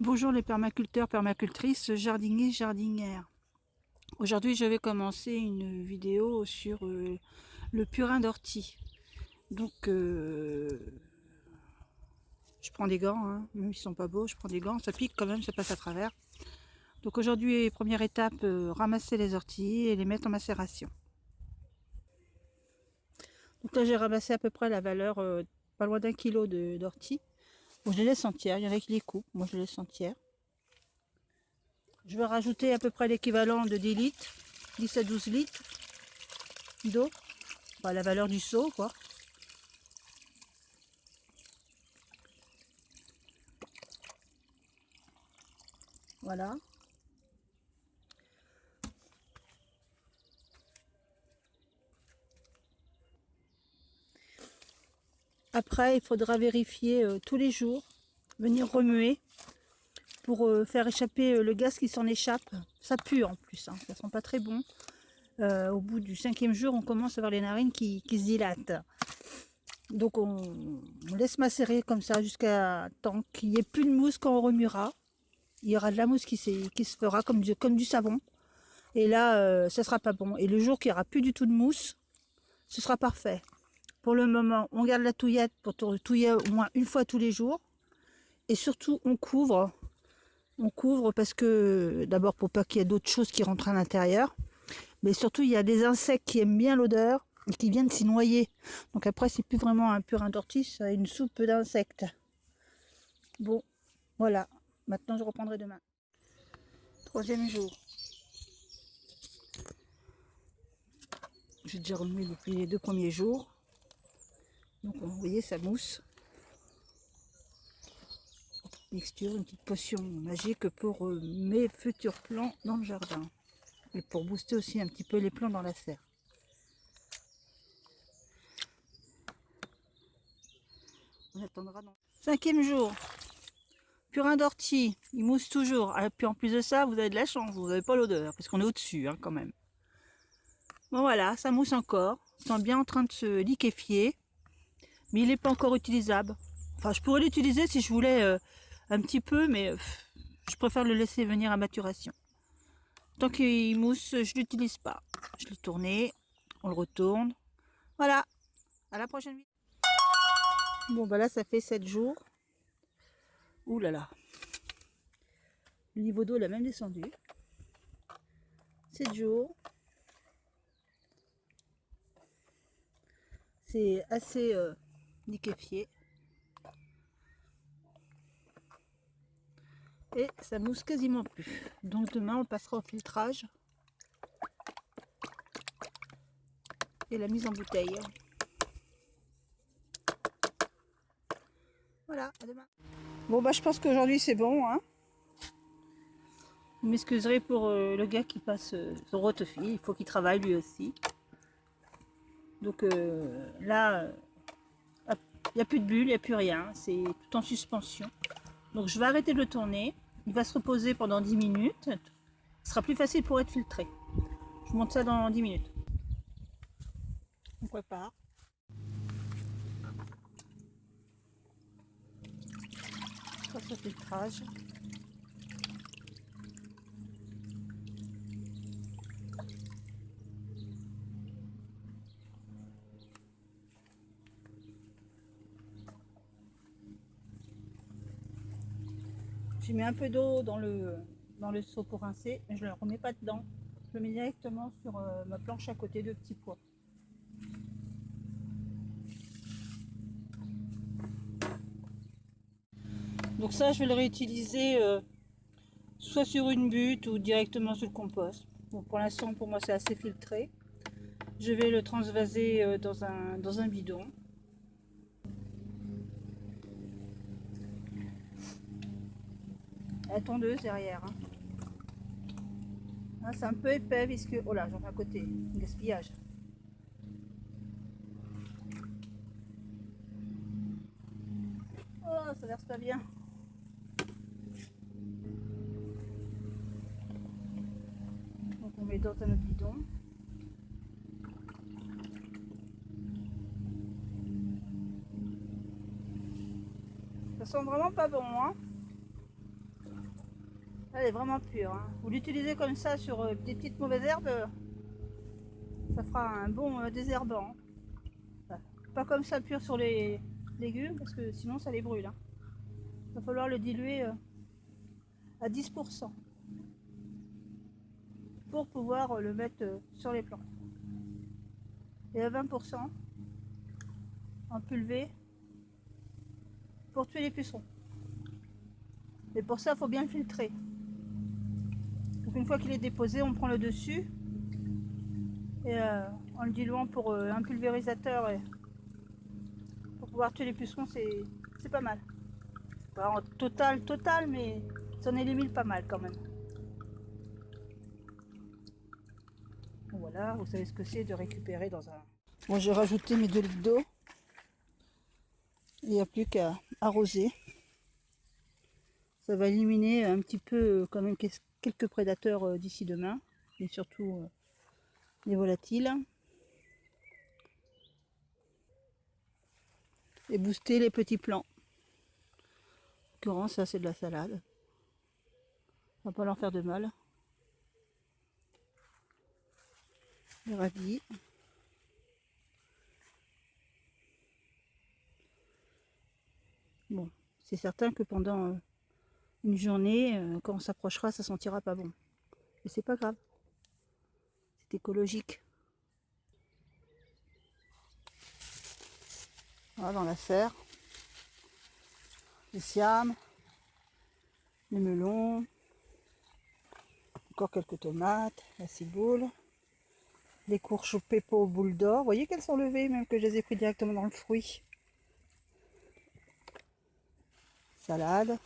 Bonjour les permaculteurs, permacultrices, jardiniers, jardinières. Aujourd'hui je vais commencer une vidéo sur le purin d'ortie. Donc je prends des gants, hein, même s'ils sont pas beaux, je prends des gants, ça pique quand même, ça passe à travers. Donc aujourd'hui, première étape, ramasser les orties et les mettre en macération. Donc là j'ai ramassé à peu près la valeur pas loin d'1 kilo d'ortie. Bon, je les laisse entières, il y en a qui les coupent, moi je les laisse entières. Je vais rajouter à peu près l'équivalent de 10 litres, 10 à 12 litres d'eau, enfin, la valeur du seau quoi. Voilà. Après, il faudra vérifier tous les jours, venir remuer pour faire échapper le gaz qui s'en échappe. Ça pue en plus, hein, ça sent pas très bon. Au bout du 5e jour, on commence à avoir les narines qui se dilatent. Donc on laisse macérer comme ça jusqu'à temps qu'il n'y ait plus de mousse quand on remuera. Il y aura de la mousse qui se fera comme du savon. Et là, ça sera pas bon. Et le jour qu'il n'y aura plus du tout de mousse, ce sera parfait. Pour le moment, on garde la touillette pour touiller au moins une fois tous les jours. Et surtout, on couvre. On couvre parce que, d'abord, pour pas qu'il y ait d'autres choses qui rentrent à l'intérieur. Mais surtout, il y a des insectes qui aiment bien l'odeur et qui viennent s'y noyer. Donc après, c'est plus vraiment un purin d'ortie, c'est une soupe d'insectes. Bon, voilà. Maintenant, je reprendrai demain. 3e jour. J'ai déjà remué depuis les 2 premiers jours. Donc, vous voyez, ça mousse. Mixture, une petite potion magique pour mes futurs plants dans le jardin. Et pour booster aussi un petit peu les plants dans la serre. On attendra dans... 5e jour. Purin d'ortie, il mousse toujours. Et puis en plus de ça, vous avez de la chance, vous n'avez pas l'odeur, parce qu'on est au-dessus hein, quand même. Bon voilà, ça mousse encore. Il sent bien en train de se liquéfier. Mais il n'est pas encore utilisable. Enfin, je pourrais l'utiliser si je voulais un petit peu, mais je préfère le laisser venir à maturation. Tant qu'il mousse, je l'utilise pas. Je l'ai tourné, on le retourne. Voilà, à la prochaine vidéo. Bon bah là ça fait 7 jours. Ouh là là. Le niveau d'eau il a même descendu. 7 jours. C'est assez liquéfié. Et ça mousse quasiment plus. Donc demain on passera au filtrage. Et la mise en bouteille. Voilà, à demain. Bon bah je pense qu'aujourd'hui c'est bon. Hein. Vous m'excuserez pour le gars qui passe son rotefil. Il faut qu'il travaille lui aussi. Donc là, il n'y a plus de bulles, il n'y a plus rien. C'est tout en suspension. Donc je vais arrêter de le tourner. Il va se reposer pendant 10 minutes. Ce sera plus facile pour être filtré. Je monte ça dans 10 minutes. On prépare. Je passe au filtrage. J'ai mis un peu d'eau dans le seau pour rincer, mais je ne le remets pas dedans. Je le mets directement sur ma planche à côté de petits pois. Donc ça, je vais le réutiliser soit sur une butte ou directement sur le compost. Bon, pour l'instant, pour moi, c'est assez filtré. Je vais le transvaser dans un bidon. La tondeuse derrière. Hein. Ah, c'est un peu épais puisque... Oh là, j'en ai à côté. Gaspillage. Oh, ça verse pas bien. Donc on met dans un autre bidon. Ça sent vraiment pas bon, hein. Elle est vraiment pure. Hein. Vous l'utilisez comme ça sur des petites mauvaises herbes, ça fera un bon désherbant. Voilà. Pas comme ça pur sur les légumes, parce que sinon ça les brûle. Hein. Il va falloir le diluer à 10% pour pouvoir le mettre sur les plantes. Et à 20% en pulvé pour tuer les pucerons. Et pour ça, il faut bien le filtrer. Donc une fois qu'il est déposé, on prend le dessus et en le diluant pour un pulvérisateur et pour pouvoir tuer les pucerons, c'est pas mal. Pas en total, mais ça en élimine pas mal quand même. Bon, voilà, vous savez ce que c'est de récupérer dans un... Bon, j'ai rajouté mes 2 litres d'eau. Il n'y a plus qu'à arroser. Ça va éliminer un petit peu quand même quelques prédateurs d'ici demain. Et surtout les volatiles. Et booster les petits plants. En l'occurrence, ça c'est de la salade. On va pas leur faire de mal. Les radis. Bon, c'est certain que pendant une journée, quand on s'approchera, ça sentira pas bon. Mais c'est pas grave. C'est écologique. Voilà, dans la serre. Les siam, les melons, encore quelques tomates, la ciboule, les courges au pepo aux boules d'or. Vous voyez qu'elles sont levées, même que je les ai pris directement dans le fruit. Salade.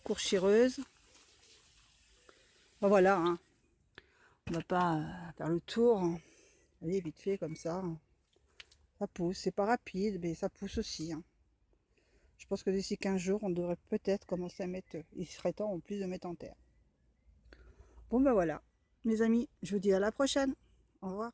Courge chireuse. Ben voilà, hein. On va pas faire le tour. Hein. Allez, vite fait comme ça. Ça pousse, c'est pas rapide, mais ça pousse aussi. Hein. Je pense que d'ici 15 jours, on devrait peut-être commencer à mettre... Il serait temps en plus de mettre en terre. Bon ben voilà, mes amis, je vous dis à la prochaine. Au revoir.